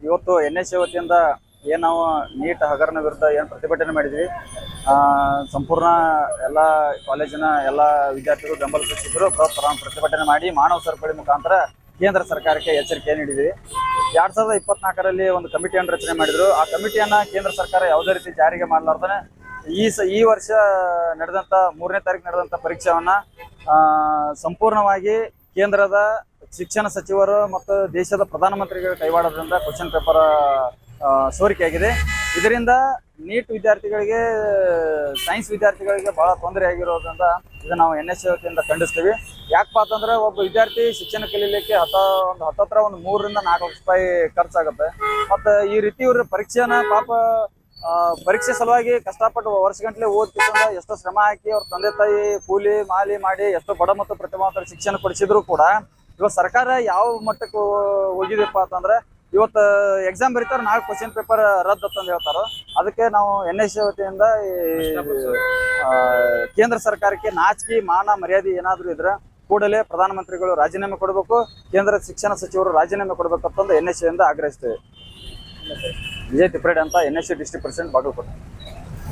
ಇವತ್ತು NSA ವತಿಯಿಂದ ಏನು ನಾವು ನೀಟ್ ಹಗರಣ ವಿರುದ್ಧ ಏನು ಪ್ರತಿಭಟನೆ ಮಾಡಿದ್ವಿ, ಸಂಪೂರ್ಣ ಎಲ್ಲ ಕಾಲೇಜಿನ ಎಲ್ಲ ವಿದ್ಯಾರ್ಥಿಗಳು ಬೆಂಬಲ ಸೂಚಿಸಿದ್ರು. ಪ್ರತಿಭಟನೆ ಮಾಡಿ ಮಾನವ ಸರಪಳಿ ಮುಖಾಂತರ ಕೇಂದ್ರ ಸರ್ಕಾರಕ್ಕೆ ಎಚ್ಚರಿಕೆ ನೀಡಿದ್ವಿ. 2024ರಲ್ಲಿ ಒಂದು ಕಮಿಟಿಯನ್ನು ರಚನೆ ಮಾಡಿದ್ರು. ಆ ಕಮಿಟಿಯನ್ನ ಕೇಂದ್ರ ಸರ್ಕಾರ ಯಾವುದೇ ರೀತಿ ಜಾರಿಗೆ ಮಾಡಲಾರ್ದೇ ಈ ವರ್ಷ ನಡೆದಂತ 3ನೇ ತಾರೀಕು ನಡೆದಂತ ಪರೀಕ್ಷೆಯನ್ನ ಸಂಪೂರ್ಣವಾಗಿ ಕೇಂದ್ರದ ಶಿಕ್ಷಣ ಸಚಿವರು ಮತ್ತು ದೇಶದ ಪ್ರಧಾನಮಂತ್ರಿಗಳ ಕೈವಾಡದಿಂದ ಕ್ವಶನ್ ಪೇಪರ್ ಸೋರಿಕೆಯಾಗಿದೆ. ಇದರಿಂದ ನೀಟ್ ವಿದ್ಯಾರ್ಥಿಗಳಿಗೆ, ಸೈನ್ಸ್ ವಿದ್ಯಾರ್ಥಿಗಳಿಗೆ ಬಹಳ ತೊಂದರೆ ಆಗಿರೋದ್ರಿಂದ ಇದು ನಾವು NSA ವತಿಯಿಂದ ಖಂಡಿಸ್ತೀವಿ. ಯಾಕಪ್ಪ ಅಂತಂದ್ರೆ ಒಬ್ಬ ವಿದ್ಯಾರ್ಥಿ ಶಿಕ್ಷಣ ಕಲೀಲಿಕ್ಕೆ ಹತ್ತತ್ರ ಒಂದು 3 ರಿಂದ 4 ಲಕ್ಷ ರೂಪಾಯಿ ಖರ್ಚಾಗುತ್ತೆ. ಮತ್ತು ಈ ರೀತಿ ಇವ್ರ ಪರೀಕ್ಷೆನ ಪರೀಕ್ಷೆ ಸಲುವಾಗಿ ಕಷ್ಟಪಟ್ಟು ವರ್ಷಗಂಟ್ಲೆ ಓದ್ತಿದ್ದ ಎಷ್ಟೋ ಶ್ರಮ ಹಾಕಿ ಅವ್ರ ತಂದೆ ತಾಯಿ ಕೂಲಿ ಮಾಲಿ ಮಾಡಿ ಎಷ್ಟೋ ಬಡ ಮತ್ತು ಪ್ರತಿಭಾವಂತರ ಶಿಕ್ಷಣ ಕೊಡಿಸಿದ್ರು ಕೂಡ ಇವತ್ತು ಸರ್ಕಾರ ಯಾವ ಮಟ್ಟಕ್ಕೆ ಹೋಗಿದೆಪ್ಪ ಅಂತಂದ್ರೆ ಇವತ್ತು ಎಕ್ಸಾಮ್ ಬರೀತಾರೆ, ನಾಳೆ ಕ್ವಶನ್ ಪೇಪರ್ ರದ್ದು ಅಂತಂದು ಹೇಳ್ತಾರೋ. ಅದಕ್ಕೆ ನಾವು NSA ವತಿಯಿಂದ ಕೇಂದ್ರ ಸರ್ಕಾರಕ್ಕೆ ನಾಚಿಕೆ ಮಾನ ಮರ್ಯಾದೆ ಏನಾದರೂ ಇದ್ರೆ ಕೂಡಲೇ ಪ್ರಧಾನಮಂತ್ರಿಗಳು ರಾಜೀನಾಮೆ ಕೊಡಬೇಕು, ಕೇಂದ್ರ ಶಿಕ್ಷಣ ಸಚಿವರು ರಾಜೀನಾಮೆ ಕೊಡಬೇಕಂತಂದು NSA ಇಂದ ಆಗ್ರಹಿಸ್ತೇವೆ. ವಿಜಯ್ ತಿಪ್ರೇಡ್ ಅಂತ NSA ಡಿಸ್ಟ್ರಿಕ್ಟ್ ಪ್ರೆಸಿಡೆಂಟ್ ಬಾಗಲಕೋಟೆ.